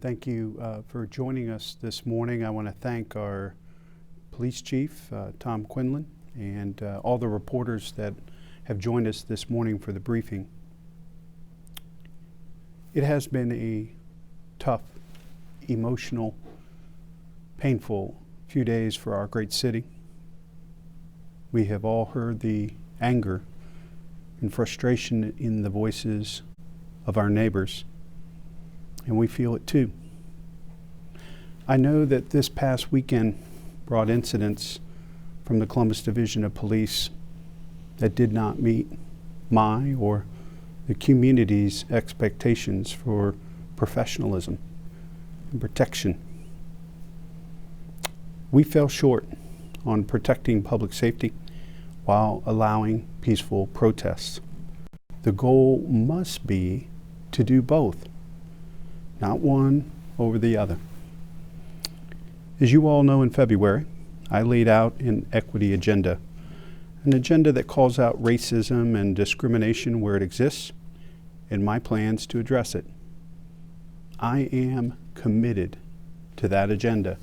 Thank you for joining us this morning. I want to thank our police chief, Tom Quinlan, and all the reporters that have joined us this morning for the briefing. It has been a tough, emotional, painful few days for our great city. We have all heard the anger and frustration in the voices of our neighbors, and we feel it too. I know that this past weekend brought incidents from the Columbus Division of Police that did not meet my or the community's expectations for professionalism and protection. We fell short on protecting public safety while allowing peaceful protests. The goal must be to do both, not one over the other. As you all know, in February, I laid out an equity agenda, an agenda that calls out racism and discrimination where it exists, and my plans to address it. I am committed to that agenda.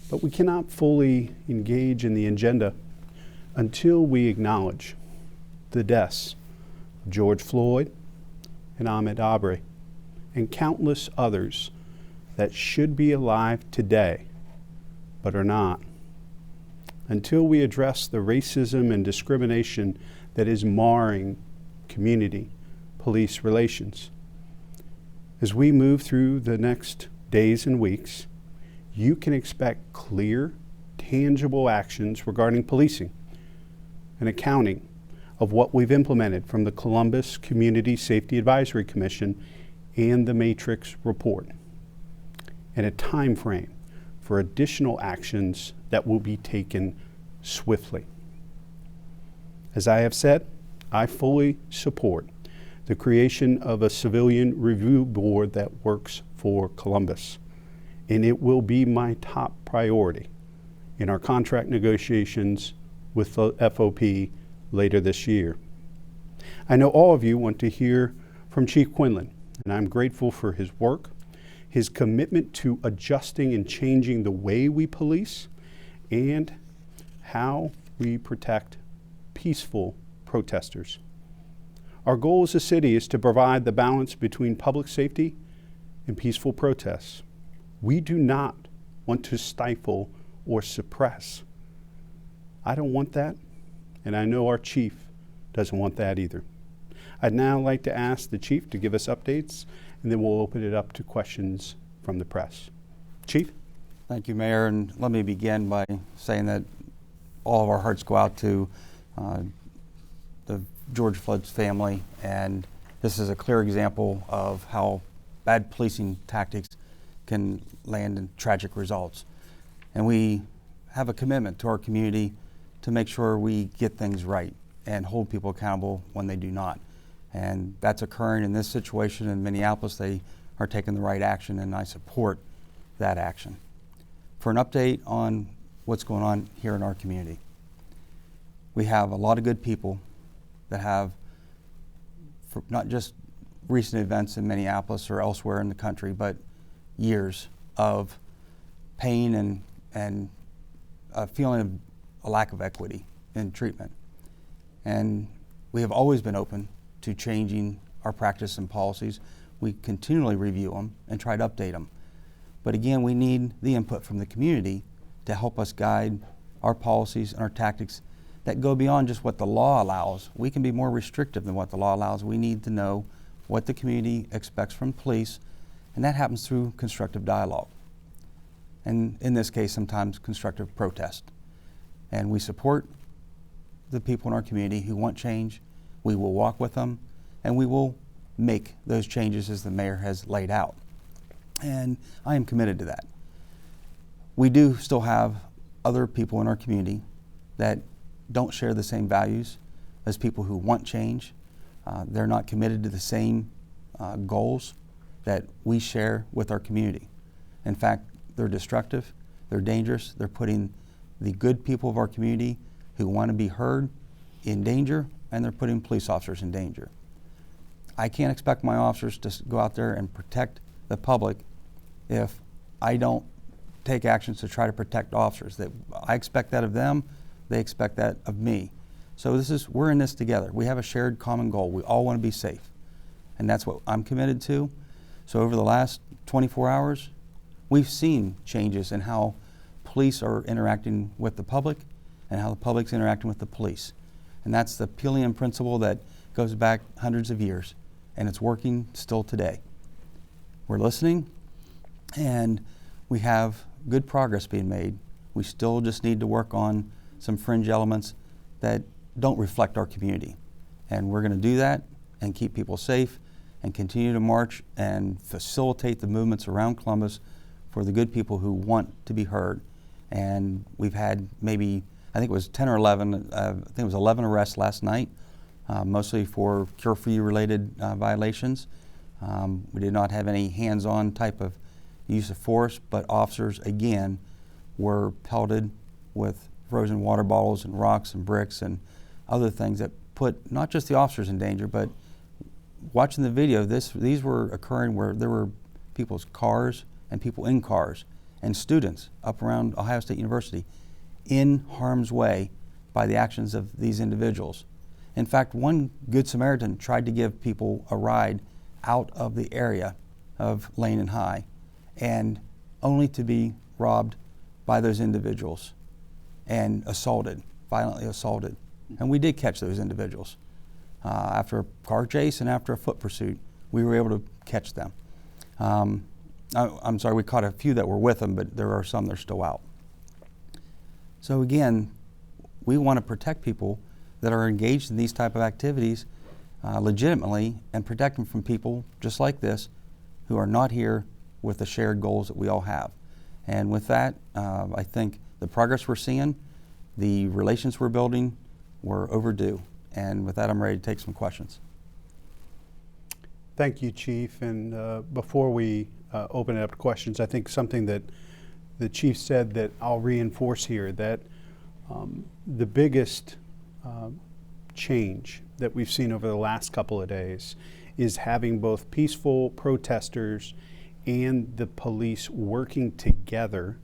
But we cannot fully engage in the agenda until we acknowledge the deaths of George Floyd and Ahmaud Arbery and countless others that should be alive today but are not. Until we address the racism and discrimination that is marring community-police relations. As we move through the next days and weeks, you can expect clear, tangible actions regarding policing and accounting of what we've implemented from the Columbus Community Safety Advisory Commission and the Matrix Report, and a time frame for additional actions that will be taken swiftly. As I have said, I fully support the creation of a civilian review board that works for Columbus, and it will be my top priority in our contract negotiations with the FOP later this year. I know all of you want to hear from Chief Quinlan, and I'm grateful for his work, his commitment to adjusting and changing the way we police, and how we protect peaceful protesters. Our goal as a city is to provide the balance between public safety and peaceful protests. We do not want to stifle or suppress. I don't want that, and I know our chief doesn't want that either. I'd now like to ask the chief to give us updates, and then we'll open it up to questions from the press. Chief? Thank you, Mayor, and let me begin by saying that all of our hearts go out to the George Floyd's family, and this is a clear example of how bad policing tactics can land in tragic results. And we have a commitment to our community to make sure we get things right and hold people accountable when they do not. And that's occurring in this situation in Minneapolis. They are taking the right action, and I support that action. For an update on what's going on here in our community, we have a lot of good people that have, for not just recent events in Minneapolis or elsewhere in the country, but years of pain and a feeling of a lack of equity in treatment. And we have always been open to changing our practice and policies. We continually review them and try to update them. But again, we need the input from the community to help us guide our policies and our tactics that go beyond just what the law allows. We can be more restrictive than what the law allows. We need to know what the community expects from police, and that happens through constructive dialogue. And in this case, sometimes constructive protest. And we support the people in our community who want change. We will walk with them, and we will make those changes as the mayor has laid out. And I am committed to that. We do still have other people in our community that don't share the same values as people who want change. They're not committed to the same goals that we share with our community. In fact, they're destructive, they're dangerous, they're putting the good people of our community who want to be heard in danger, and they're putting police officers in danger. I can't expect my officers to go out there and protect the public if I don't take actions to try to protect officers. That I expect that of them, they expect that of me. So we're in this together. We have a shared common goal. We all want to be safe, and that's what I'm committed to. So over the last 24 hours, we've seen changes in how police are interacting with the public and how the public's interacting with the police. And that's the Pelian principle that goes back hundreds of years, and it's working still today. We're listening, and we have good progress being made. We still just need to work on some fringe elements that don't reflect our community. And we're going to do that and keep people safe and continue to march and facilitate the movements around Columbus for the good people who want to be heard. And we've had maybe, I think it was 10 or 11, I think it was 11 arrests last night, mostly for curfew related violations. We did not have any hands-on type of use of force, but officers again were pelted with frozen water bottles and rocks and bricks and other things that put not just the officers in danger, but watching the video, these were occurring where there were people's cars and people in cars and students up around Ohio State University in harm's way by the actions of these individuals. In fact, one Good Samaritan tried to give people a ride out of the area of Lane and High, and only to be robbed by those individuals and assaulted, violently assaulted. And we did catch those individuals. After a car chase and after a foot pursuit, we were able to catch them. I'm sorry, we caught a few that were with them, but there are some that are still out. So again, we want to protect people that are engaged in these type of activities legitimately and protect them from people just like this who are not here with the shared goals that we all have. And with that, I think the progress we're seeing, the relations we're building, were overdue. And with that, I'm ready to take some questions. Thank you, Chief. And before we open it up to questions, I think something that the Chief said that I'll reinforce here, that the biggest change that we've seen over the last couple of days is having both peaceful protesters and the police working together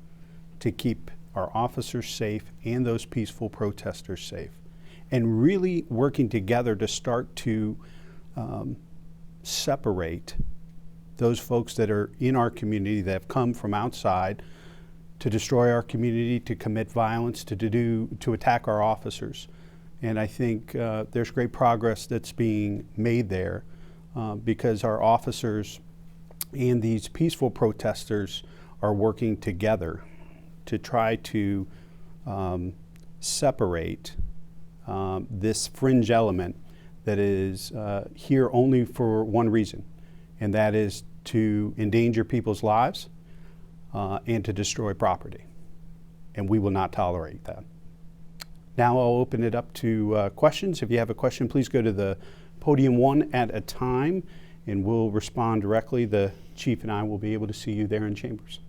to keep our officers safe and those peaceful protesters safe, and really working together to start to separate those folks that are in our community that have come from outside to destroy our community, to commit violence, to attack our officers. And I think there's great progress that's being made there because our officers and these peaceful protesters are working together to try to separate this fringe element that is here only for one reason, and that is to endanger people's lives and to destroy property. And we will not tolerate that. Now I'll open it up to questions. If you have a question, please go to the podium one at a time, and we'll respond directly. The Chief and I will be able to see you there in chambers.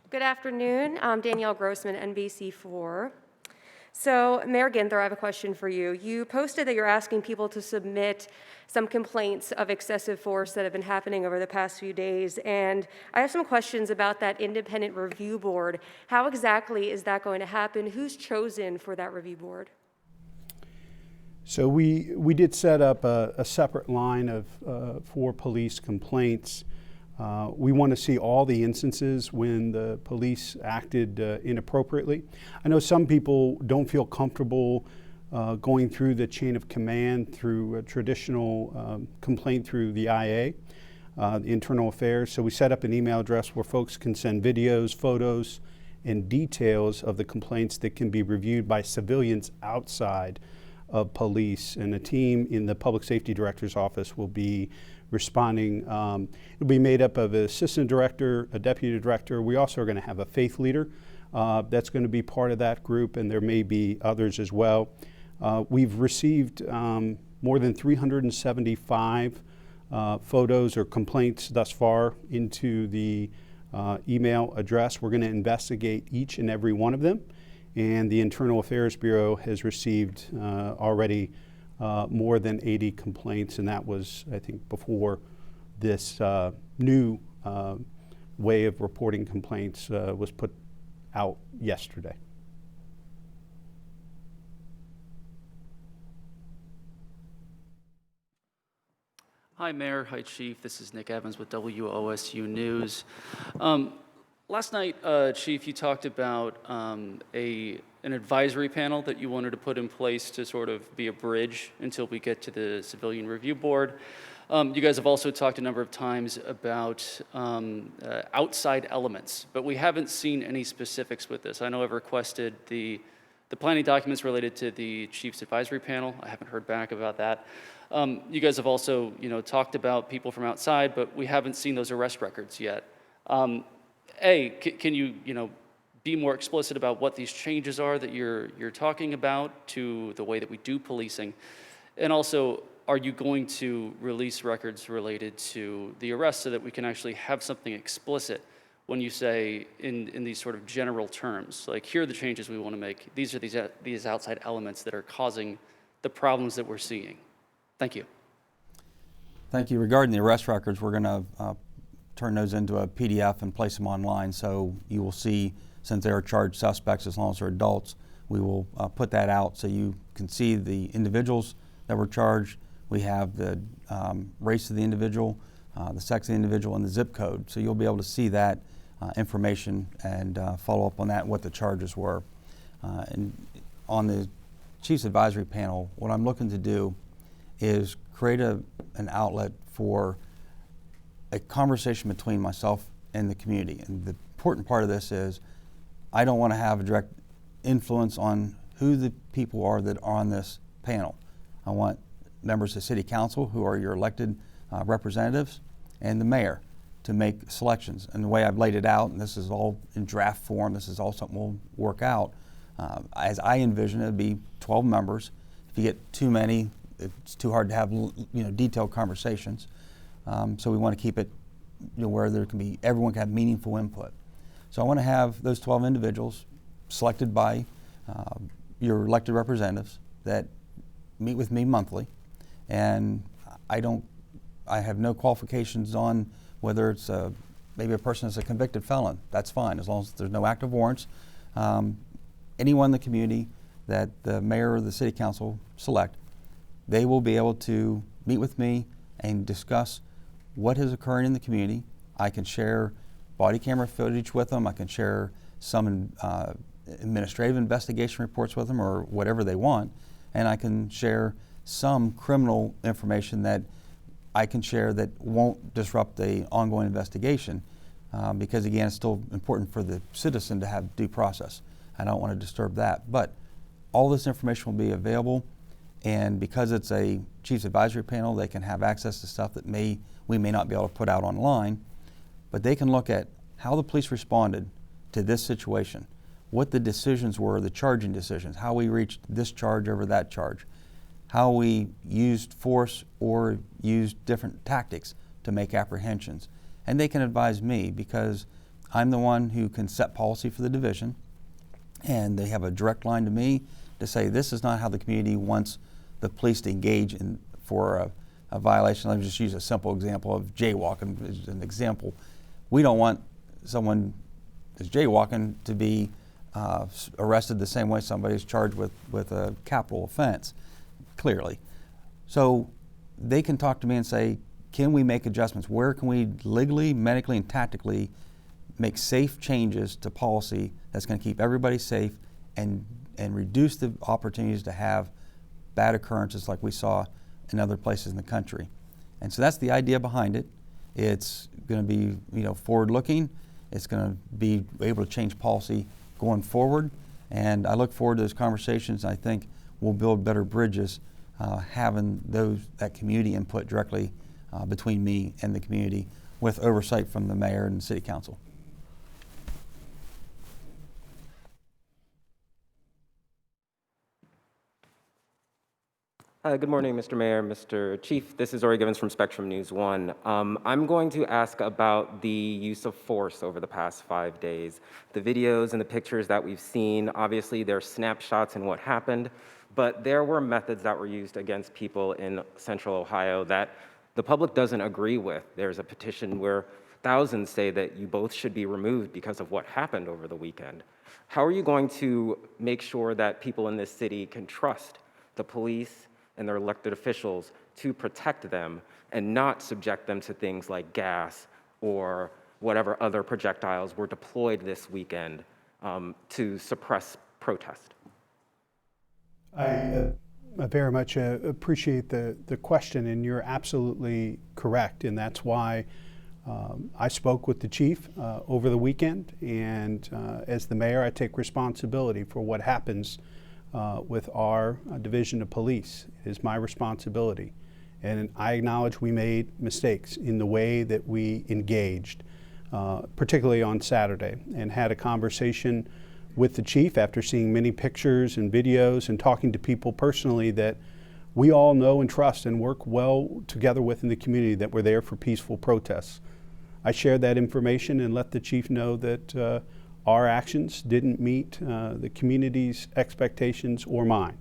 Good afternoon. I'm Danielle Grossman, NBC4. So, Mayor Ginther, I have a question for you. You posted that you're asking people to submit some complaints of excessive force that have been happening over the past few days, and I have some questions about that independent review board. How exactly is that going to happen? Who's chosen for that review board? So we did set up a separate line of for police complaints. We want to see all the instances when the police acted inappropriately. I know some people don't feel comfortable going through the chain of command through a traditional complaint through the IA, Internal Affairs. So we set up an email address where folks can send videos, photos, and details of the complaints that can be reviewed by civilians outside of police. And a team in the Public Safety Director's office will be responding. It'll be made up of an assistant director, a deputy director. We also are going to have a faith leader that's going to be part of that group, and there may be others as well. We've received more than 375 photos or complaints thus far into the email address. We're going to investigate each and every one of them, and the Internal Affairs Bureau has received already more than 80 complaints, and that was, I think, before this new way of reporting complaints was put out yesterday. Hi, Mayor. Hi, Chief. This is Nick Evans with WOSU News. Last night, Chief, you talked about an advisory panel that you wanted to put in place to sort of be a bridge until we get to the Civilian Review Board. You guys have also talked a number of times about outside elements, but we haven't seen any specifics with this. I know I've requested the planning documents related to the Chief's advisory panel. I haven't heard back about that. You guys have also, talked about people from outside, but we haven't seen those arrest records yet. Can you, be more explicit about what these changes are that you're talking about to the way that we do policing? And also, are you going to release records related to the arrest so that we can actually have something explicit when you say in these sort of general terms, like here are the changes we want to make. These are these outside elements that are causing the problems that we're seeing. Thank you. Thank you. Regarding the arrest records, we're going to turn those into a PDF and place them online, so you will see, since they are charged suspects as long as they're adults, we will put that out so you can see the individuals that were charged. We have the race of the individual, the sex of the individual, and the zip code, so you'll be able to see that information and follow up on that, what the charges were. And on the Chief's Advisory Panel, what I'm looking to do is create an outlet for a conversation between myself and the community. And the important part of this is I don't want to have a direct influence on who the people are that are on this panel. I want members of City Council, who are your elected representatives, and the mayor to make selections. And the way I've laid it out, and this is all in draft form, this is all something we'll work out. As I envision it, it'd be 12 members. If you get too many, it's too hard to have detailed conversations. So we want to keep it where there can be, everyone can have meaningful input. So I want to have those 12 individuals selected by your elected representatives that meet with me monthly, and I have no qualifications on whether it's maybe a person is a convicted felon. That's fine, as long as there's no active warrants. Anyone in the community that the mayor or the city council select, they will be able to meet with me and discuss what is occurring in the community. I can share body camera footage with them. I can share some administrative investigation reports with them, or whatever they want. And I can share some criminal information that I can share that won't disrupt the ongoing investigation, because again, it's still important for the citizen to have due process. I don't want to disturb that. But all this information will be available, and because it's a Chief's Advisory Panel, they can have access to stuff that we may not be able to put out online, but they can look at how the police responded to this situation, what the decisions were, the charging decisions, how we reached this charge over that charge, how we used force or used different tactics to make apprehensions. And they can advise me, because I'm the one who can set policy for the division, and they have a direct line to me to say this is not how the community wants the police to engage in for a violation. Let me just use a simple example of jaywalking as an example. We don't want someone who's jaywalking to be arrested the same way somebody is charged with a capital offense, clearly. So they can talk to me and say, can we make adjustments? Where can we legally, medically, and tactically make safe changes to policy that's going to keep everybody safe and reduce the opportunities to have bad occurrences like we saw in other places in the country? And so that's the idea behind it. It's going to be forward-looking. It's going to be able to change policy going forward. And I look forward to those conversations. I think we'll build better bridges having that community input directly between me and the community, with oversight from the mayor and the city council. Good morning, Mr. Mayor, Mr. Chief. This is Ori Givens from Spectrum News 1. I'm going to ask about the use of force over the past 5 days. The videos and the pictures that we've seen, obviously there are snapshots in what happened, but there were methods that were used against people in Central Ohio that the public doesn't agree with. There's a petition where thousands say that you both should be removed because of what happened over the weekend. How are you going to make sure that people in this city can trust the police and their elected officials to protect them and not subject them to things like gas or whatever other projectiles were deployed this weekend to suppress protest? I very much appreciate the question, and you're absolutely correct, and that's why I spoke with the chief over the weekend, and as the mayor, I take responsibility for what happens with our division of police. It is my responsibility, and I acknowledge we made mistakes in the way that we engaged, particularly on Saturday, and had a conversation with the chief after seeing many pictures and videos and talking to people personally that we all know and trust and work well together with in the community that were there for peaceful protests. I shared that information and let the chief know that our actions didn't meet the community's expectations or mine.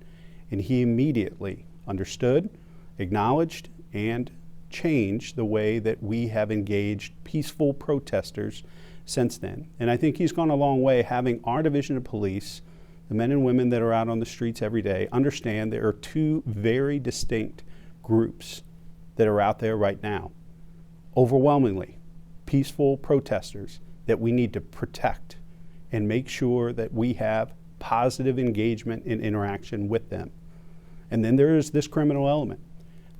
And he immediately understood, acknowledged, and changed the way that we have engaged peaceful protesters since then. And I think he's gone a long way having our division of police, the men and women that are out on the streets every day, understand there are two very distinct groups that are out there right now. Overwhelmingly, peaceful protesters that we need to protect and make sure that we have positive engagement and interaction with them. And then there is this criminal element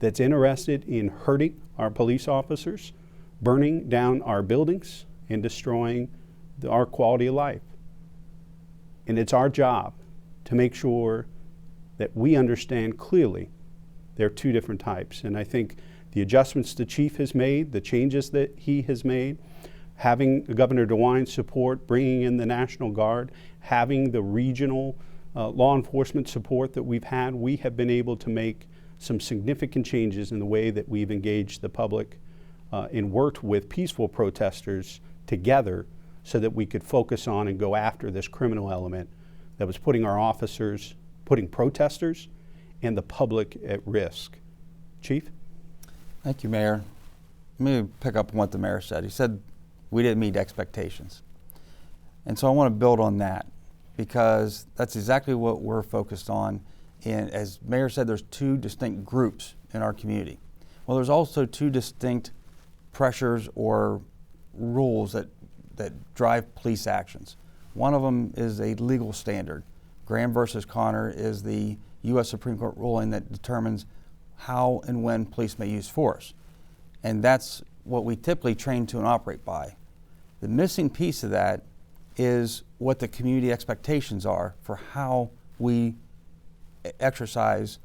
that's interested in hurting our police officers, burning down our buildings, and destroying our quality of life. And it's our job to make sure that we understand clearly there are two different types. And I think the adjustments the chief has made, the changes that he has made, having Governor DeWine's support, bringing in the National Guard, having the regional law enforcement support that we've had, we have been able to make some significant changes in the way that we've engaged the public and worked with peaceful protesters together so that we could focus on and go after this criminal element that was putting our officers, putting protesters and the public at risk. Chief? Thank you, Mayor. Let me pick up on what the mayor said. He said we didn't meet expectations. And so I want to build on that because that's exactly what we're focused on. And as Mayor said, there's two distinct groups in our community. Well, there's also two distinct pressures or rules that drive police actions. One of them is a legal standard. Graham versus Connor is the U.S. Supreme Court ruling that determines how and when police may use force. And that's what we typically train to and operate by. The missing piece of that is what the community expectations are for how we exercise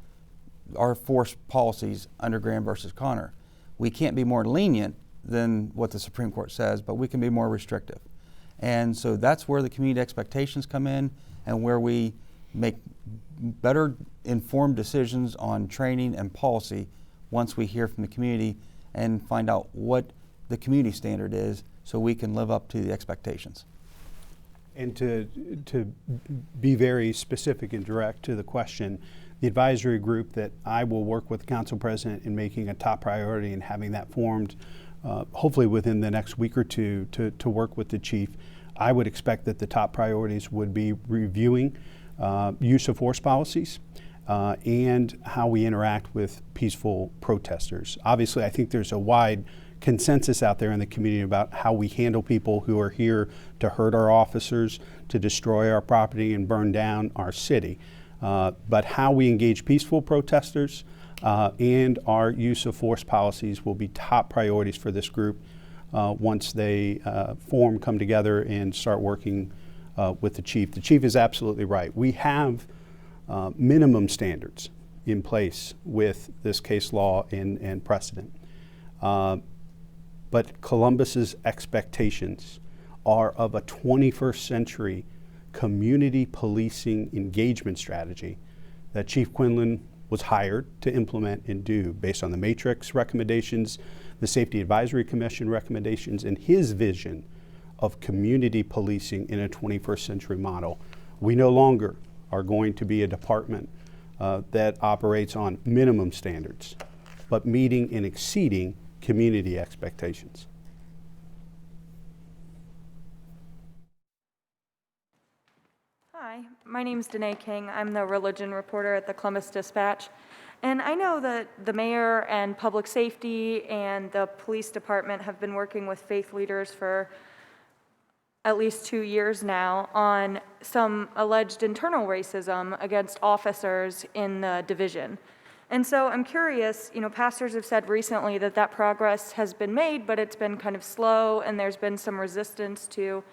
our force policies under Graham versus Connor. We can't be more lenient than what the Supreme Court says, but we can be more restrictive. And so that's where the community expectations come in and where we make better informed decisions on training and policy once we hear from the community and find out what the community standard is so we can live up to the expectations. And to be very specific and direct to the question, the advisory group that I will work with the council president in making a top priority and having that formed hopefully within the next week or two to work with the chief, I would expect that the top priorities would be reviewing use of force policies and how we interact with peaceful protesters. Obviously, I think there's a wide consensus out there in the community about how we handle people who are here to hurt our officers, to destroy our property and burn down our city. But how we engage peaceful protesters and our use of force policies will be top priorities for this group once they come together and start working with the chief. The chief is absolutely right. We have minimum standards in place with this case law and precedent. But Columbus's expectations are of a 21st century community policing engagement strategy that Chief Quinlan was hired to implement and do based on the matrix recommendations, the Safety Advisory Commission recommendations, and his vision of community policing in a 21st century model. We no longer are going to be a department that operates on minimum standards, but meeting and exceeding community expectations. Hi, my name's Danae King. I'm the religion reporter at the Columbus Dispatch. And I know that the mayor and public safety and the police department have been working with faith leaders for at least 2 years now on some alleged internal racism against officers in the division. And so I'm curious, pastors have said recently that that progress has been made, but it's been kind of slow, and there's been some resistance to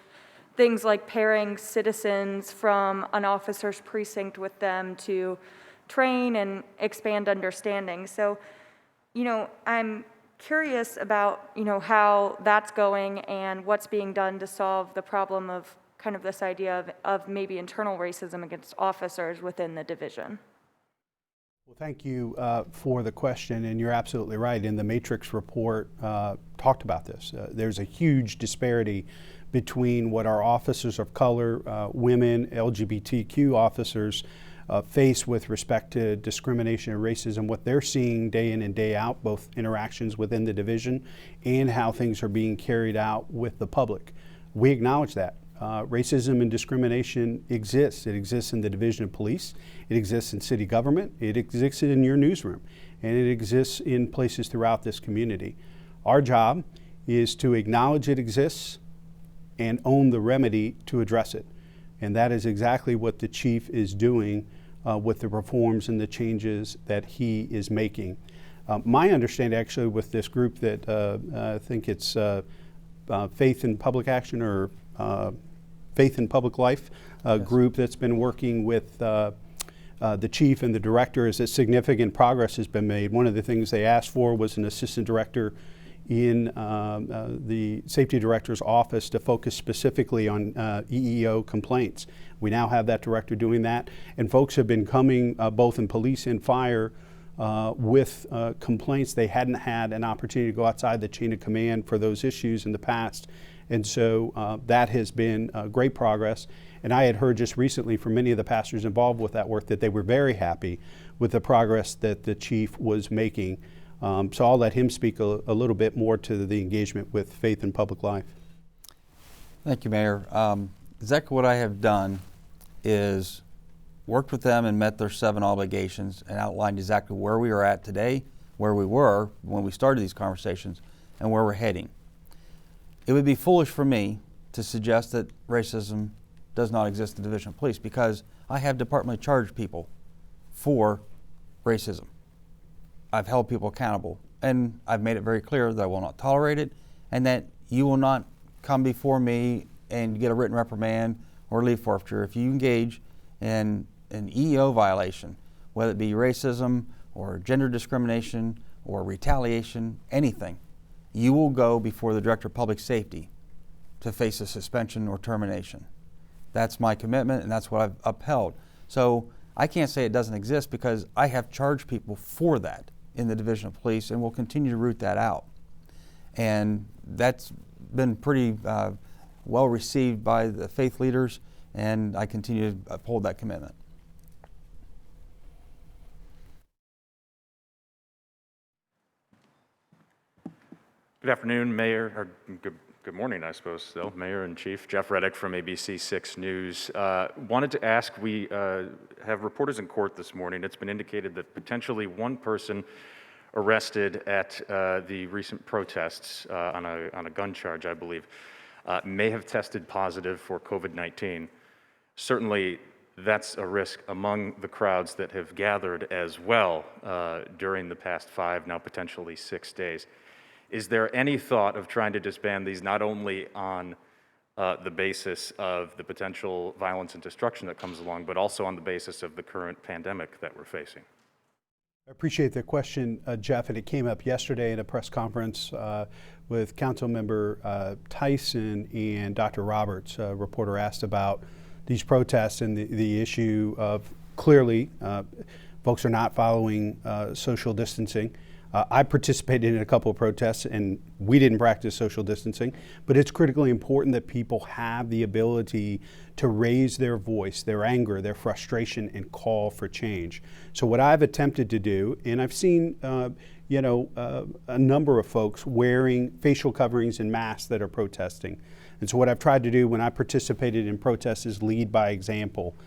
things like pairing citizens from an officer's precinct with them to train and expand understanding. So, I'm curious about, how that's going and what's being done to solve the problem of kind of this idea of maybe internal racism against officers within the division. Well, thank you for the question, and you're absolutely right. In the Matrix report, talked about this. There's a huge disparity between what our officers of color, women, LGBTQ officers face with respect to discrimination and racism, what they're seeing day in and day out, both interactions within the division and how things are being carried out with the public. We acknowledge that. Racism and discrimination exists. It exists in the Division of Police. It exists in city government. It exists in your newsroom. And it exists in places throughout this community. Our job is to acknowledge it exists and own the remedy to address it. And that is exactly what the chief is doing with the reforms and the changes that he is making. My understanding actually with this group that I think it's Faith in Public Action or Faith in Public Life group that's been working with the chief and the director is that significant progress has been made. One of the things they asked for was an assistant director in the safety director's office to focus specifically on EEO complaints. We now have that director doing that, and folks have been coming both in police and fire with complaints. They hadn't had an opportunity to go outside the chain of command for those issues in the past, and so that has been great progress. And I had heard just recently from many of the pastors involved with that work that they were very happy with the progress that the chief was making. So I'll let him speak a little bit more to the engagement with Faith in Public Life. Thank you, Mayor. Exactly what I have done is worked with them and met their 7 obligations and outlined exactly where we are at today, where we were when we started these conversations, and where we're heading. It would be foolish for me to suggest that racism does not exist in the Division of Police because I have departmentally charged people for racism. I've held people accountable, and I've made it very clear that I will not tolerate it and that you will not come before me and get a written reprimand or leave forfeiture if you engage in an EEO violation, whether it be racism or gender discrimination or retaliation, anything. You will go before the Director of Public Safety to face a suspension or termination. That's my commitment, and that's what I've upheld. So I can't say it doesn't exist because I have charged people for that in the Division of Police, and we'll continue to root that out. And that's been pretty well received by the faith leaders, and I continue to uphold that commitment. Good afternoon, Mayor, or good morning, I suppose, still. Mayor and Chief, Jeff Reddick from ABC 6 News. Wanted to ask, we have reporters in court this morning. It's been indicated that potentially one person arrested at the recent protests on a gun charge, I believe, may have tested positive for COVID-19. Certainly, that's a risk among the crowds that have gathered as well during the past 5, now potentially 6 days. Is there any thought of trying to disband these not only on the basis of the potential violence and destruction that comes along, but also on the basis of the current pandemic that we're facing? I appreciate the question, Jeff, and it came up yesterday in a press conference with Councilmember Tyson and Dr. Roberts. A reporter asked about these protests and the issue of clearly Folks are not following social distancing. I participated in a couple of protests, and we didn't practice social distancing, but it's critically important that people have the ability to raise their voice, their anger, their frustration, and call for change. So what I've attempted to do, and I've seen a number of folks wearing facial coverings and masks that are protesting. And so what I've tried to do when I participated in protests is lead by example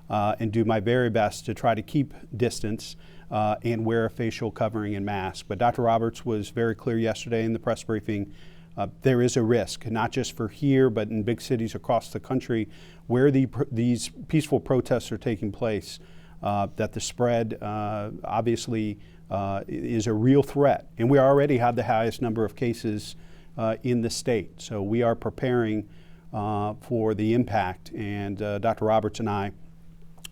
and do my very best to try to keep distance and wear a facial covering and mask. But Dr. Roberts was very clear yesterday in the press briefing. There is a risk, not just for here, but in big cities across the country where these peaceful protests are taking place, that the spread obviously is a real threat. And we already have the highest number of cases in the state. So we are preparing for the impact. And Dr. Roberts and I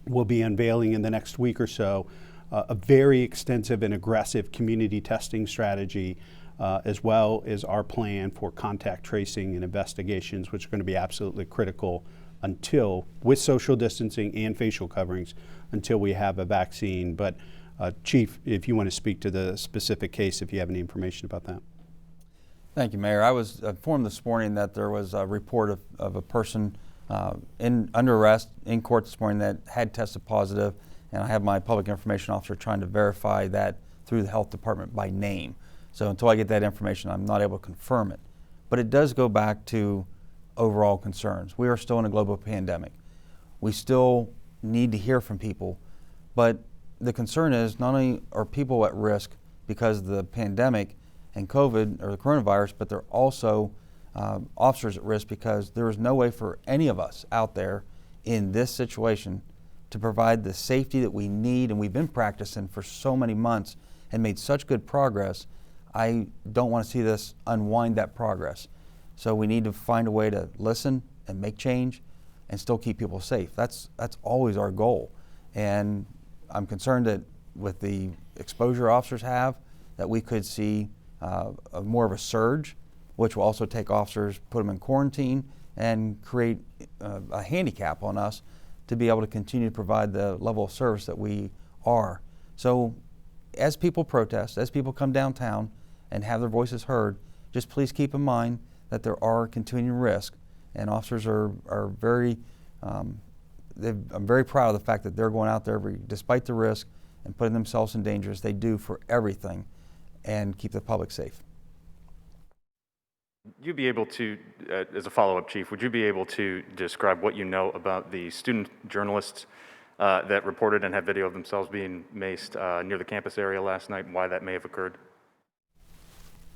will be unveiling in the next week or so a very extensive and aggressive community testing strategy, as well as our plan for contact tracing and investigations, which are going to be absolutely critical until, with social distancing and facial coverings, until we have a vaccine. But Chief, if you want to speak to the specific case, if you have any information about that. Thank you, Mayor. I was informed this morning that there was a report of a person under arrest in court this morning that had tested positive, and I have my public information officer trying to verify that through the health department by name. So until I get that information, I'm not able to confirm it. But it does go back to overall concerns. We are still in a global pandemic. We still need to hear from people, but the concern is not only are people at risk because of the pandemic and COVID or the coronavirus, but they're also officers at risk because there is no way for any of us out there in this situation to provide the safety that we need, and we've been practicing for so many months and made such good progress. I don't want to see this unwind that progress. So we need to find a way to listen and make change and still keep people safe. That's always our goal. And I'm concerned that with the exposure officers have, that we could see more of a surge, which will also take officers, put them in quarantine, and create a handicap on us to be able to continue to provide the level of service that we are. So as people protest, as people come downtown and have their voices heard, just please keep in mind that there are continuing risks, and officers are very, I'm very proud of the fact that they're going out there despite the risk and putting themselves in danger as they do for everything and keep the public safe. You'd be able to, as a follow-up, Chief, would you be able to describe what you know about the student journalists that reported and had video of themselves being maced near the campus area last night, and why that may have occurred?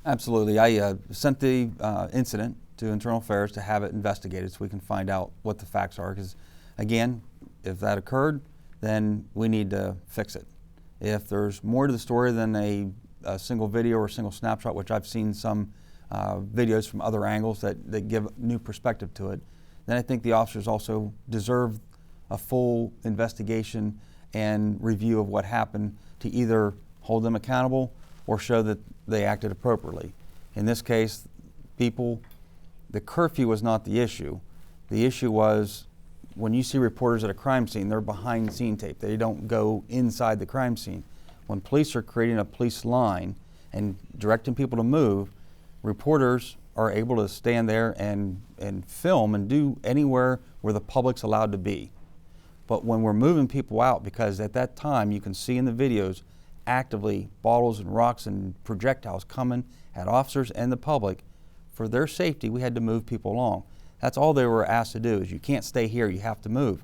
Absolutely. I sent the incident to Internal Affairs to have it investigated so we can find out what the facts are. Because, again, if that occurred, then we need to fix it. If there's more to the story than a single video or a single snapshot, which I've seen some videos from other angles that give new perspective to it, then I think the officers also deserve a full investigation and review of what happened to either hold them accountable or show that they acted appropriately. In this case, the curfew was not the issue. The issue was when you see reporters at a crime scene, they're behind scene tape. They don't go inside the crime scene. When police are creating a police line and directing people to move, reporters are able to stand there and film and do anywhere where the public's allowed to be. But when we're moving people out, because at that time you can see in the videos actively bottles and rocks and projectiles coming at officers and the public, for their safety we had to move people along. That's all they were asked to do, is you can't stay here, you have to move.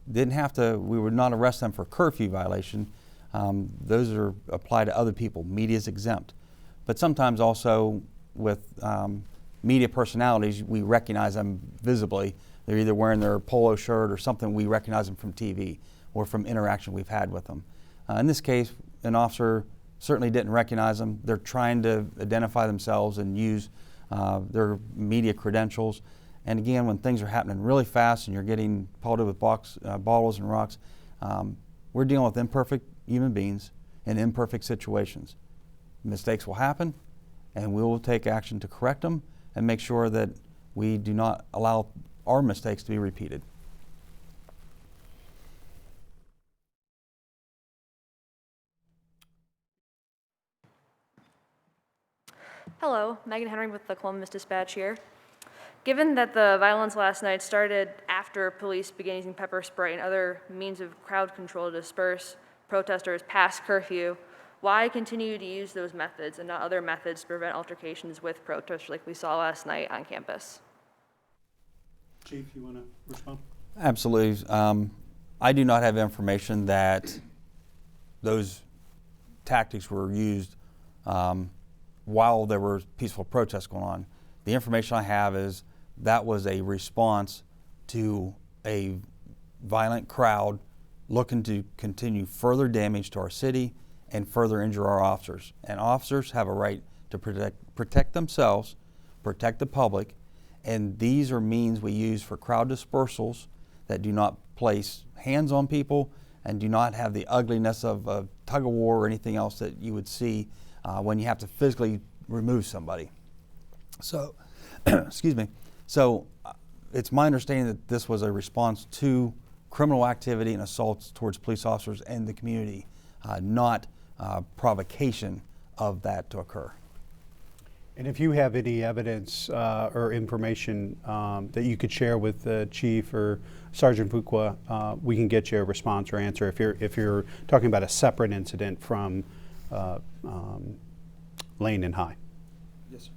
We would not arrest them for curfew violation. Those are applied to other people. Media is exempt. But sometimes also with media personalities, we recognize them visibly. They're either wearing their polo shirt or something, we recognize them from TV or from interaction we've had with them. In this case, an officer certainly didn't recognize them. They're trying to identify themselves and use their media credentials. And again, when things are happening really fast and you're getting pelted with bottles and rocks, we're dealing with imperfect human beings in imperfect situations. Mistakes will happen, and we will take action to correct them and make sure that we do not allow our mistakes to be repeated. Hello, Megan Henry with the Columbus Dispatch here. Given that the violence last night started after police began using pepper spray and other means of crowd control to disperse protesters past curfew, why continue to use those methods and not other methods to prevent altercations with protesters like we saw last night on campus? Chief, you want to respond? Absolutely. I do not have information that those tactics were used while there were peaceful protests going on. The information I have is that was a response to a violent crowd looking to continue further damage to our city and further injure our officers. And officers have a right to protect themselves, protect the public, and these are means we use for crowd dispersals that do not place hands on people and do not have the ugliness of a tug of war or anything else that you would see when you have to physically remove somebody. So, excuse me. So it's my understanding that this was a response to criminal activity and assaults towards police officers and the community, not provocation of that to occur. And if you have any evidence or information that you could share with the chief or Sergeant Fuqua, we can get you a response or answer if you're talking about a separate incident from Lane and High. Yes, sir.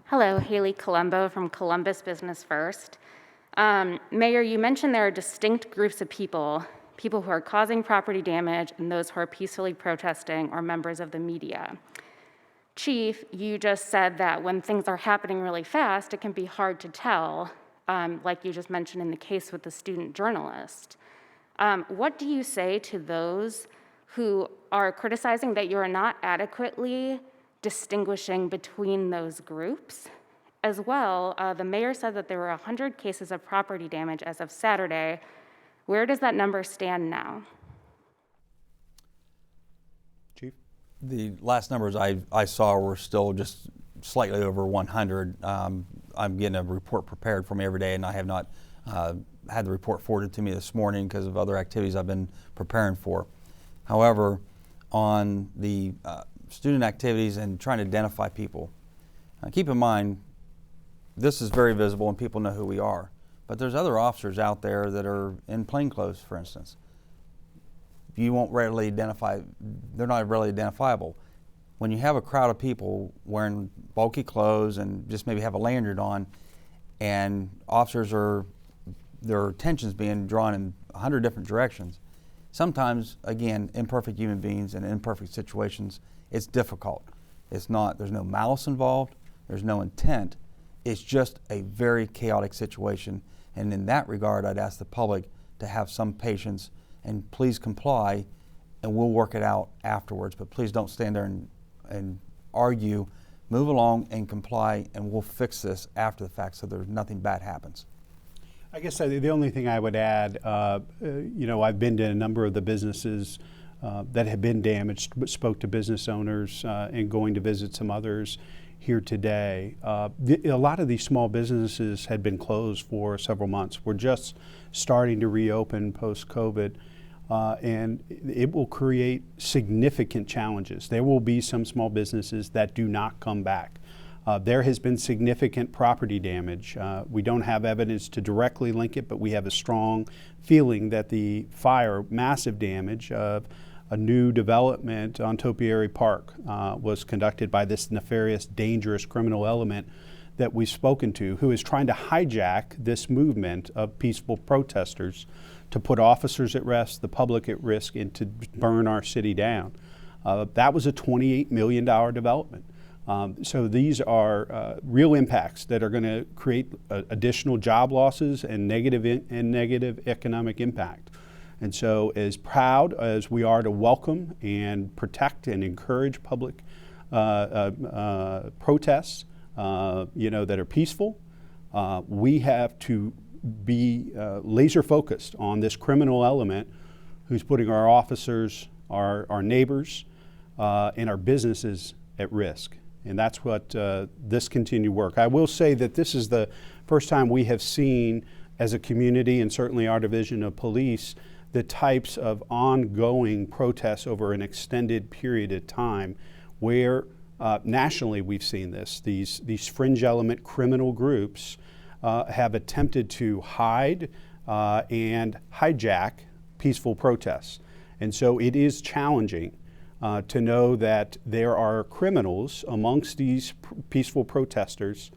Hello, Haley Colombo from Columbus Business First. Mayor, you mentioned there are distinct groups of people who are causing property damage and those who are peacefully protesting or members of the media. Chief, you just said that when things are happening really fast, it can be hard to tell, like you just mentioned in the case with the student journalist. What do you say to those who are criticizing that you are not adequately distinguishing between those groups? As well, the mayor said that there were 100 cases of property damage as of Saturday. Where does that number stand now? Chief? The last numbers I saw were still just slightly over 100. I'm getting a report prepared for me every day, and I have not had the report forwarded to me this morning because of other activities I've been preparing for. However, on the student activities and trying to identify people, keep in mind, this is very visible and people know who we are. But there's other officers out there that are in plainclothes, for instance. You won't readily identify, they're not readily identifiable. When you have a crowd of people wearing bulky clothes and just maybe have a lanyard on, and officers their attention's being drawn in 100 different directions, sometimes, again, imperfect human beings in imperfect situations, it's difficult. There's no malice involved, there's no intent, it's just a very chaotic situation. And in that regard, I'd ask the public to have some patience and please comply, and we'll work it out afterwards. But please don't stand there and argue. Move along and comply, and we'll fix this after the fact so there's nothing bad happens. I guess the only thing I would add, I've been to a number of the businesses that have been damaged, spoke to business owners and going to visit some others here today. A lot of these small businesses had been closed for several months. We're just starting to reopen post-COVID, and it will create significant challenges. There will be some small businesses that do not come back. There has been significant property damage. We don't have evidence to directly link it, but we have a strong feeling that the fire, massive damage of a new development on Topiary Park was conducted by this nefarious, dangerous criminal element that we've spoken to, who is trying to hijack this movement of peaceful protesters to put officers at rest, the public at risk, and to burn our city down. That was a $28 million development. So these are real impacts that are going to create additional job losses and negative economic impact. And so as proud as we are to welcome and protect and encourage public protests, that are peaceful, we have to be laser focused on this criminal element who's putting our officers, our neighbors, and our businesses at risk. And that's what this continued work. I will say that this is the first time we have seen as a community, and certainly our division of police, the types of ongoing protests over an extended period of time where nationally we've seen this. These fringe element criminal groups have attempted to hide and hijack peaceful protests. And so it is challenging to know that there are criminals amongst these peaceful protesters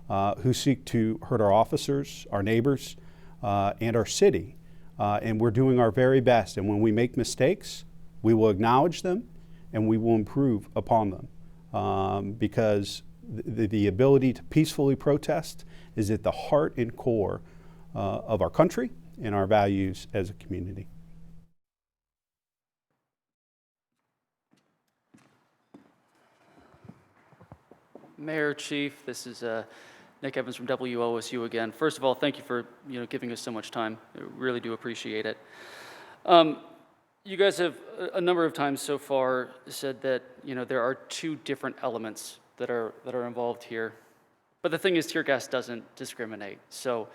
who seek to hurt our officers, our neighbors, and our city. And we're doing our very best. And when we make mistakes, we will acknowledge them and we will improve upon them. Because the ability to peacefully protest is at the heart and core of our country and our values as a community. Mayor, Chief, this is Nick Evans from WOSU again. First of all, thank you for giving us so much time. I really do appreciate it. You guys have a number of times so far said that there are two different elements that are involved here, but the thing is, tear gas doesn't discriminate. So,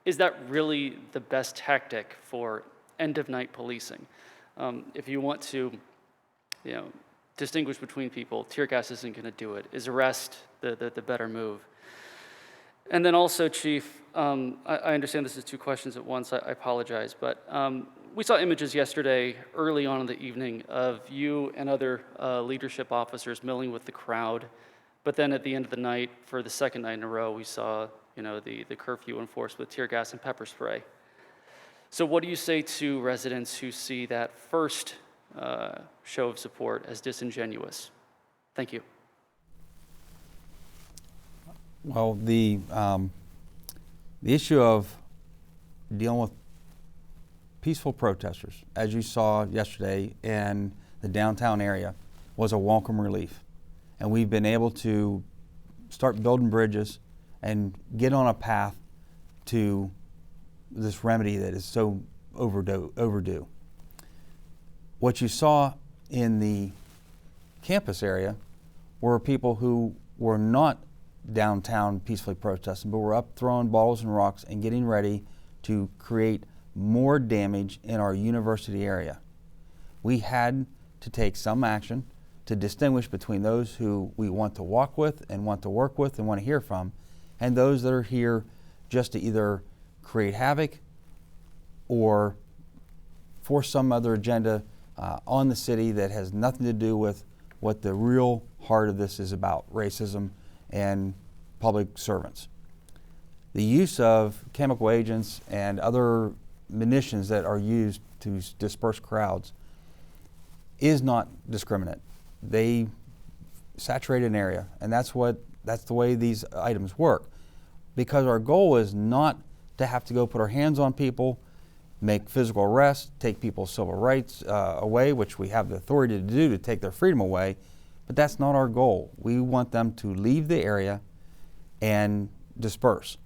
is that really the best tactic for end-of-night policing? If you want to, distinguish between people, tear gas isn't going to do it. Is arrest the better move? And then also, Chief, I understand this is two questions at once. I apologize, but we saw images yesterday, early on in the evening, of you and other leadership officers milling with the crowd. But then at the end of the night, for the second night in a row, we saw the curfew enforced with tear gas and pepper spray. So what do you say to residents who see that first show of support as disingenuous? Thank you. Well, the issue of dealing with peaceful protesters, as you saw yesterday in the downtown area, was a welcome relief. And we've been able to start building bridges and get on a path to this remedy that is so overdue. What you saw in the campus area were people who were not downtown peacefully protesting, but were up throwing bottles and rocks and getting ready to create more damage in our university area. We had to take some action to distinguish between those who we want to walk with and want to work with and want to hear from, and those that are here just to either create havoc or force some other agenda on the city that has nothing to do with what the real heart of this is about, racism and public servants. The use of chemical agents and other munitions that are used to disperse crowds is not discriminate. They saturate an area, and that's the way these items work. Because our goal is not to have to go put our hands on people, make physical arrests, take people's civil rights away, which we have the authority to do, to take their freedom away, but that's not our goal. We want them to leave the area and disperse.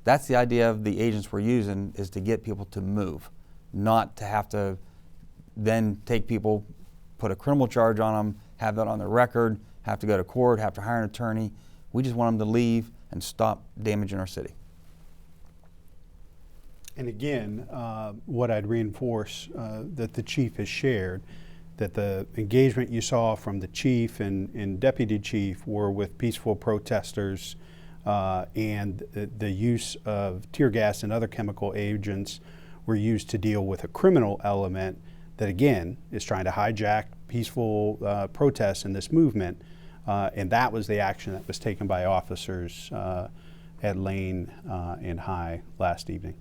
That's the idea of the agents we're using, is to get people to move, not to have to then take people, put a criminal charge on them, have that on their record, have to go to court, have to hire an attorney. We just want them to leave and stop damaging our city. And again, what I'd reinforce that the chief has shared, that the engagement you saw from the chief and deputy chief were with peaceful protesters, and the use of tear gas and other chemical agents were used to deal with a criminal element that, again, is trying to hijack peaceful protests in this movement. And that was the action that was taken by officers at Lane and High last evening.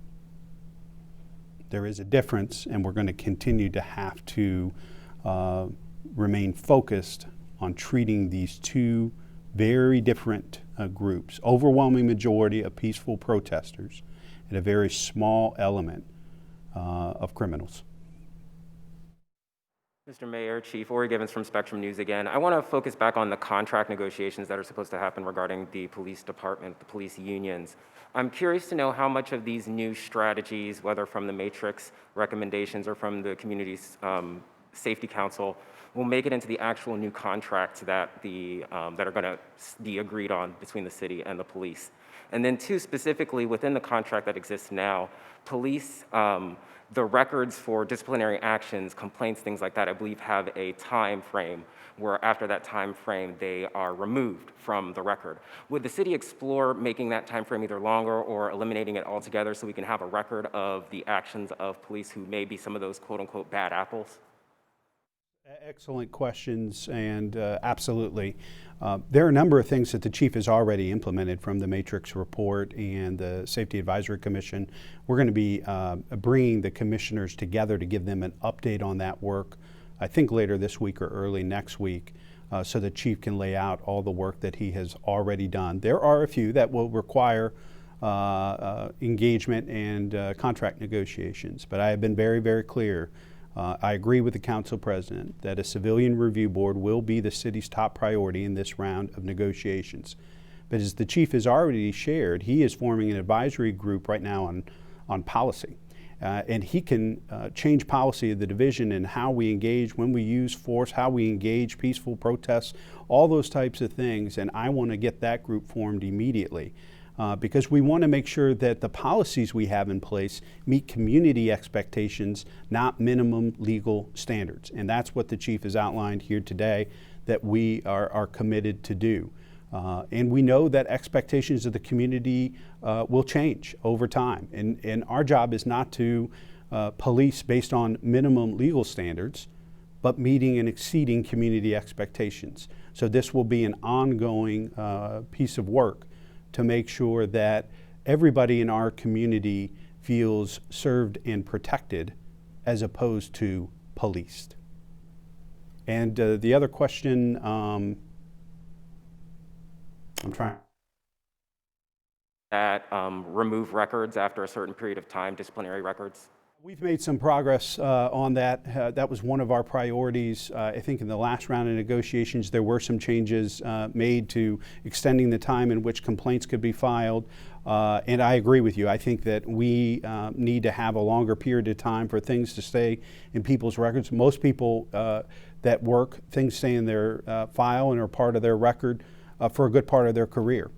There is a difference, and we're going to continue to have to remain focused on treating these two very different groups. Overwhelming majority of peaceful protesters and a very small element of criminals. Mr. Mayor, Chief, Ori Givens from Spectrum News again. I want to focus back on the contract negotiations that are supposed to happen regarding the police department, the police unions. I'm curious to know how much of these new strategies, whether from the Matrix recommendations or from the Community's Safety Council, will make it into the actual new contracts that are going to be agreed on between the city and the police. And then two, specifically within the contract that exists now, police, the records for disciplinary actions, complaints, things like that, I believe have a time frame where after that time frame, they are removed from the record. Would the city explore making that time frame either longer or eliminating it altogether so we can have a record of the actions of police who may be some of those quote unquote bad apples? Excellent questions, and absolutely. There are a number of things that the chief has already implemented from the Matrix report and the Safety Advisory Commission. We're going to be bringing the commissioners together to give them an update on that work, I think later this week or early next week, so the chief can lay out all the work that he has already done. There are a few that will require engagement and contract negotiations, but I have been very, very clear. I agree with the council president that a civilian review board will be the city's top priority in this round of negotiations. But as the chief has already shared, he is forming an advisory group right now on policy. And he can change policy of the division and how we engage, when we use force, how we engage peaceful protests, all those types of things. And I want to get that group formed immediately. Because we want to make sure that the policies we have in place meet community expectations, not minimum legal standards. And that's what the chief has outlined here today that we are committed to do. And we know that expectations of the community will change over time. And our job is not to police based on minimum legal standards, but meeting and exceeding community expectations. So this will be an ongoing piece of work to make sure that everybody in our community feels served and protected as opposed to policed. And the other question, I'm trying. That remove records after a certain period of time, disciplinary records? We've made some progress on that. That was one of our priorities. I think in the last round of negotiations, there were some changes made to extending the time in which complaints could be filed. And I agree with you. I think that we need to have a longer period of time for things to stay in people's records. Most people that work, things stay in their file and are part of their record for a good part of their career.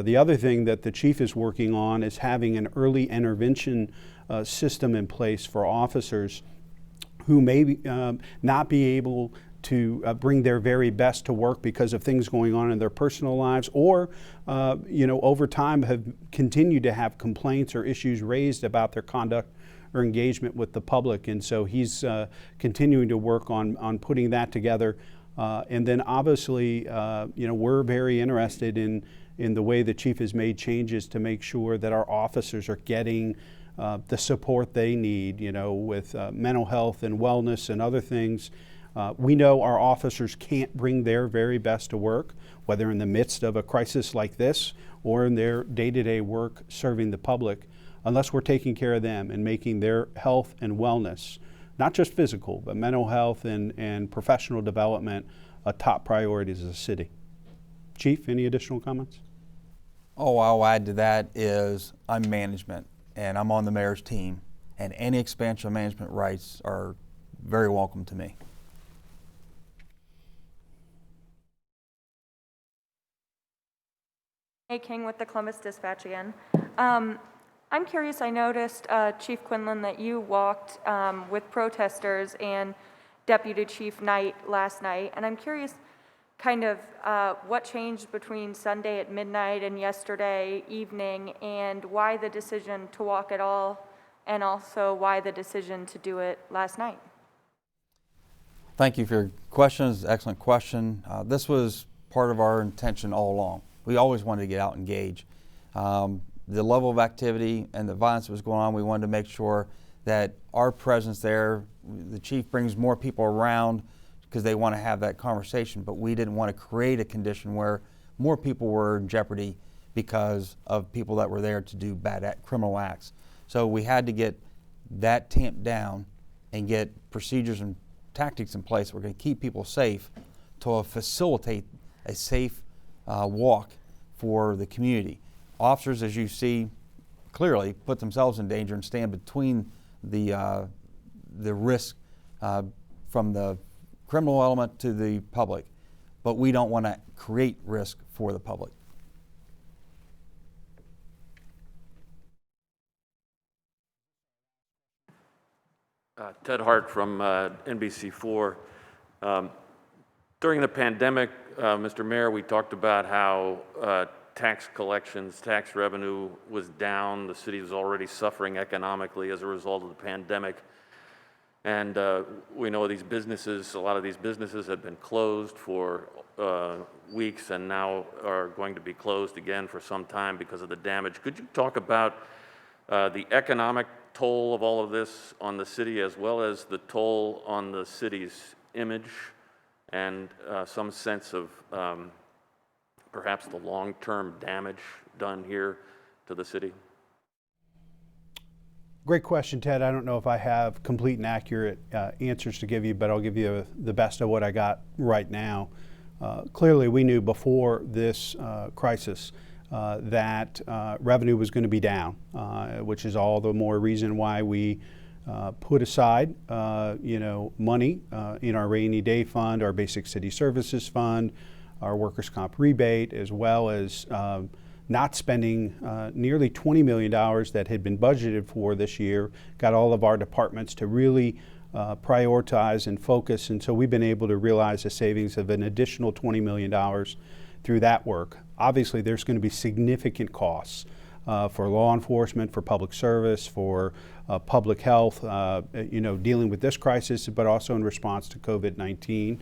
The other thing that the chief is working on is having an early intervention system in place for officers who may not be able to bring their very best to work because of things going on in their personal lives, or over time have continued to have complaints or issues raised about their conduct or engagement with the public. And so he's continuing to work on putting that together. And then obviously, we're very interested in the way the chief has made changes to make sure that our officers are getting the support they need, with mental health and wellness and other things. We know our officers can't bring their very best to work, whether in the midst of a crisis like this or in their day-to-day work serving the public, unless we're taking care of them and making their health and wellness, not just physical, but mental health and professional development, a top priority as a city. Chief, any additional comments? Oh, I'll add to that is I'm management, and I'm on the mayor's team, and any expansion of management rights are very welcome to me. Hey, King with the Columbus Dispatch again. I'm curious, I noticed, Chief Quinlan, that you walked with protesters and Deputy Chief Knight last night, and I'm curious kind of what changed between Sunday at midnight and yesterday evening, and why the decision to walk at all, and also why the decision to do it last night. Thank you for your questions. Excellent question. This was part of our intention all along. We always wanted to get out and engage. The level of activity and the violence that was going on, we wanted to make sure that our presence there, the chief brings more people around because they want to have that conversation, but we didn't want to create a condition where more people were in jeopardy because of people that were there to do criminal acts. So we had to get that tamped down and get procedures and tactics in place. We're going to keep people safe to facilitate a safe walk for the community. Officers, as you see clearly, put themselves in danger and stand between the risk from the criminal element to the public, but we don't want to create risk for the public. Ted Hart from NBC4. During the pandemic, Mr. Mayor, we talked about how tax collections, tax revenue was down. The city was already suffering economically as a result of the pandemic. And we know these businesses, a lot of these businesses have been closed for weeks and now are going to be closed again for some time because of the damage. Could you talk about the economic toll of all of this on the city, as well as the toll on the city's image, and some sense of perhaps the long-term damage done here to the city? Great question, Ted. I don't know if I have complete and accurate answers to give you, but I'll give you the best of what I got right now. Clearly, we knew before this crisis that revenue was going to be down, which is all the more reason why we put aside, money in our rainy day fund, our basic city services fund, our workers' comp rebate, as well as not spending nearly $20 million that had been budgeted for this year, got all of our departments to really prioritize and focus. And so we've been able to realize a savings of an additional $20 million through that work. Obviously, there's going to be significant costs for law enforcement, for public service, for public health, dealing with this crisis, but also in response to COVID-19.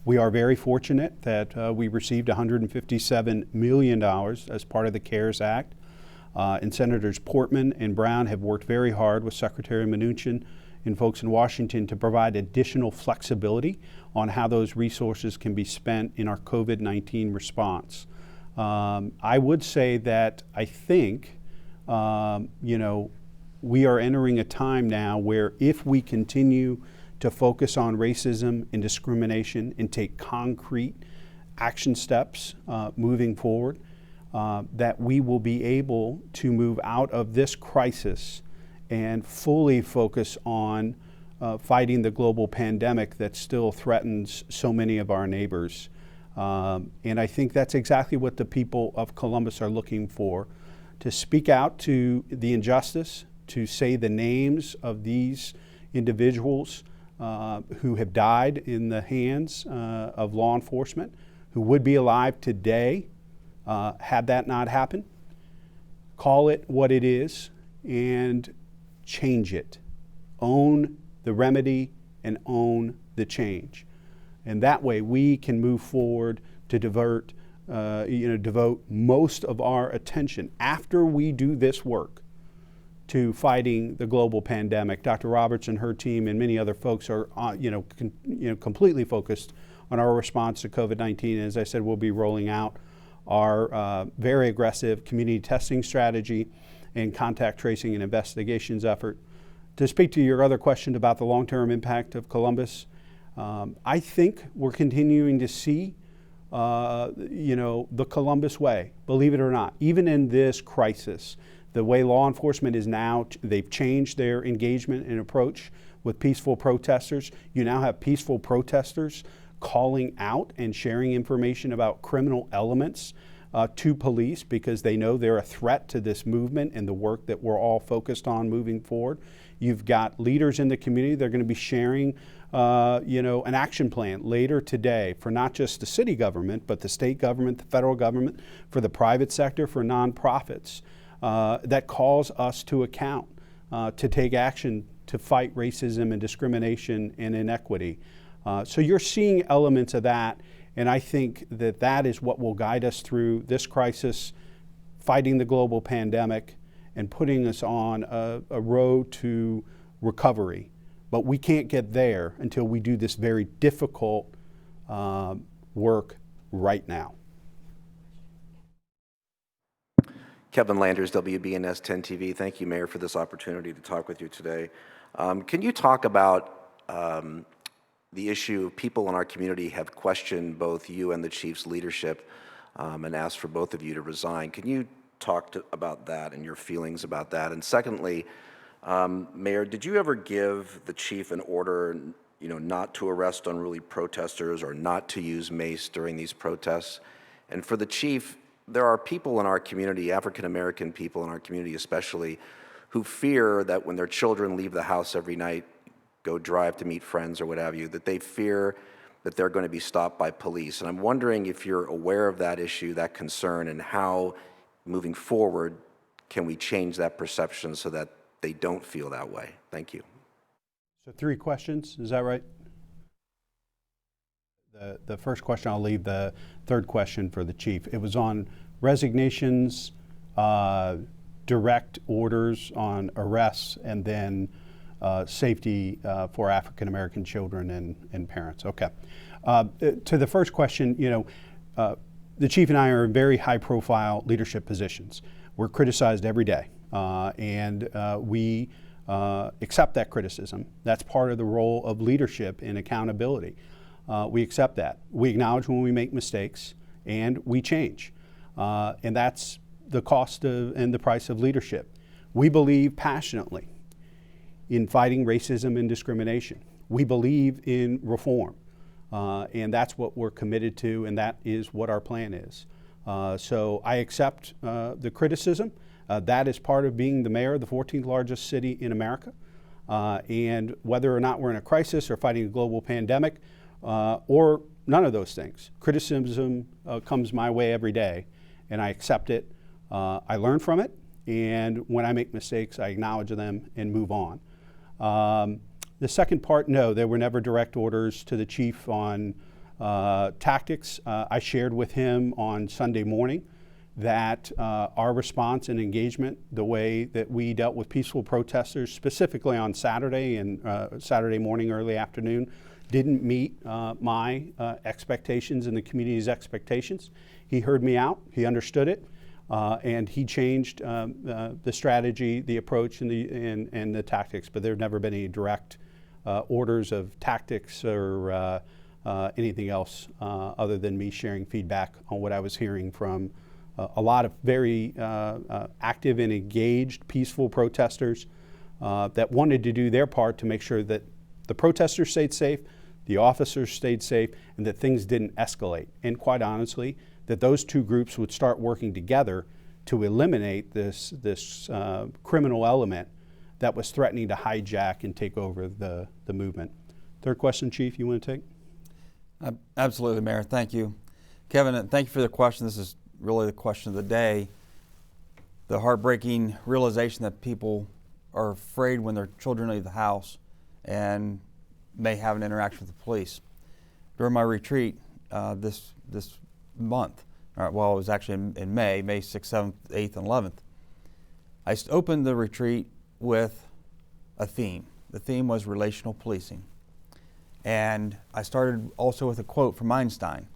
We are very fortunate that we received $157 million as part of the CARES Act. And Senators Portman and Brown have worked very hard with Secretary Mnuchin and folks in Washington to provide additional flexibility on how those resources can be spent in our COVID-19 response. I would say that I think, we are entering a time now where if we continue to focus on racism and discrimination and take concrete action steps moving forward, that we will be able to move out of this crisis and fully focus on fighting the global pandemic that still threatens so many of our neighbors. And I think that's exactly what the people of Columbus are looking for, to speak out to the injustice, to say the names of these individuals who have died in the hands of law enforcement, who would be alive today had that not happened. Call it what it is and change it. Own the remedy and own the change. And that way we can move forward to devote most of our attention after we do this work to fighting the global pandemic. Dr. Roberts and her team and many other folks are, completely focused on our response to COVID-19. As I said, we'll be rolling out our very aggressive community testing strategy and contact tracing and investigations effort. To speak to your other question about the long-term impact of Columbus, I think we're continuing to see, the Columbus way, believe it or not. Even in this crisis, the way law enforcement is now, they've changed their engagement and approach with peaceful protesters. You now have peaceful protesters calling out and sharing information about criminal elements to police because they know they're a threat to this movement and the work that we're all focused on moving forward. You've got leaders in the community that are going to be sharing an action plan later today for not just the city government, but the state government, the federal government, for the private sector, for nonprofits. That calls us to account to take action to fight racism and discrimination and inequity. So you're seeing elements of that, and I think that that is what will guide us through this crisis, fighting the global pandemic, and putting us on a road to recovery. But we can't get there until we do this very difficult work right now. Kevin Landers, WBNS 10 TV. Thank you, Mayor, for this opportunity to talk with you today. Can you talk about the issue of people in our community have questioned both you and the chief's leadership and asked for both of you to resign? Can you talk about that and your feelings about that? And secondly, Mayor, did you ever give the chief an order, not to arrest unruly protesters or not to use mace during these protests? And for the chief, there are people in our community, African-American people in our community especially, who fear that when their children leave the house every night, go drive to meet friends or what have you, that they fear that they're going to be stopped by police. And I'm wondering if you're aware of that issue, that concern, and how, moving forward, can we change that perception so that they don't feel that way? Thank you. So 3 questions, is that right? The first question, I'll leave the third question for the chief. It was on resignations, direct orders on arrests, and then safety for African American children and parents. Okay. To the first question, the chief and I are in very high profile leadership positions. We're criticized every day, and we accept that criticism. That's part of the role of leadership and accountability. We accept that. We acknowledge when we make mistakes, and we change. And that's the cost and the price of leadership. We believe passionately in fighting racism and discrimination. We believe in reform, and that's what we're committed to, and that is what our plan is. So I accept the criticism. That is part of being the mayor of the 14th largest city in America. And whether or not we're in a crisis or fighting a global pandemic, or none of those things, criticism comes my way every day, and I accept it. I learn from it, and when I make mistakes, I acknowledge them and move on. The second part, no, there were never direct orders to the chief on tactics. I shared with him on Sunday morning that our response and engagement, the way that we dealt with peaceful protesters, specifically on Saturday and Saturday morning, early afternoon, didn't meet my expectations and the community's expectations. He heard me out, he understood it, and he changed the strategy, the approach, and the tactics, but there have never been any direct orders of tactics or anything else other than me sharing feedback on what I was hearing from a lot of very active and engaged peaceful protesters that wanted to do their part to make sure that the protesters stayed safe, the officers stayed safe, and that things didn't escalate. And quite honestly, that those two groups would start working together to eliminate this criminal element that was threatening to hijack and take over the movement. Third question, Chief, you want to take? Absolutely, Mayor. Thank you. Kevin, thank you for the question. This is really the question of the day. The heartbreaking realization that people are afraid when their children leave the house and may have an interaction with the police. During my retreat this month, well, it was actually in May 6th, 7th, 8th, and 11th, I opened the retreat with a theme. The theme was relational policing. And I started also with a quote from Einstein,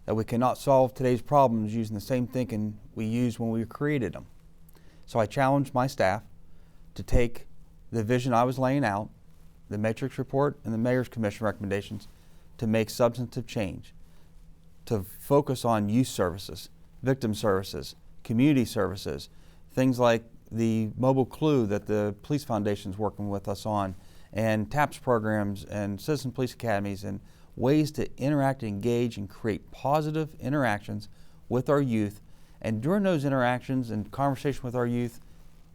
that we cannot solve today's problems using the same thinking we used when we created them. So I challenged my staff to take the vision I was laying out, the Matrix report and the Mayor's Commission recommendations, to make substantive change, to focus on youth services, victim services, community services, things like the mobile clue that the Police Foundation is working with us on, and TAPS programs and citizen police academies, and ways to interact, engage, and create positive interactions with our youth. And during those interactions and conversation with our youth,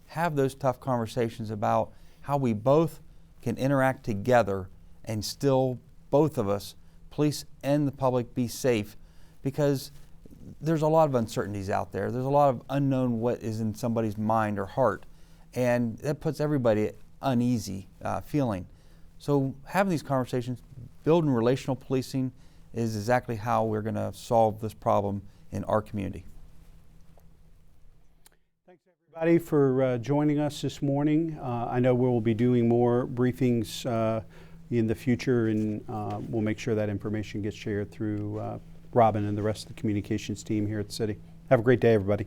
have those tough conversations about how we both can interact together and still, both of us, police and the public, be safe, because there's a lot of uncertainties out there. There's a lot of unknown what is in somebody's mind or heart, and that puts everybody uneasy feeling. So having these conversations, building relational policing, is exactly how we're going to solve this problem in our community. Thanks everybody for joining us this morning. I know we'll be doing more briefings in the future, and we'll make sure that information gets shared through Robin and the rest of the communications team here at the city. Have a great day, everybody.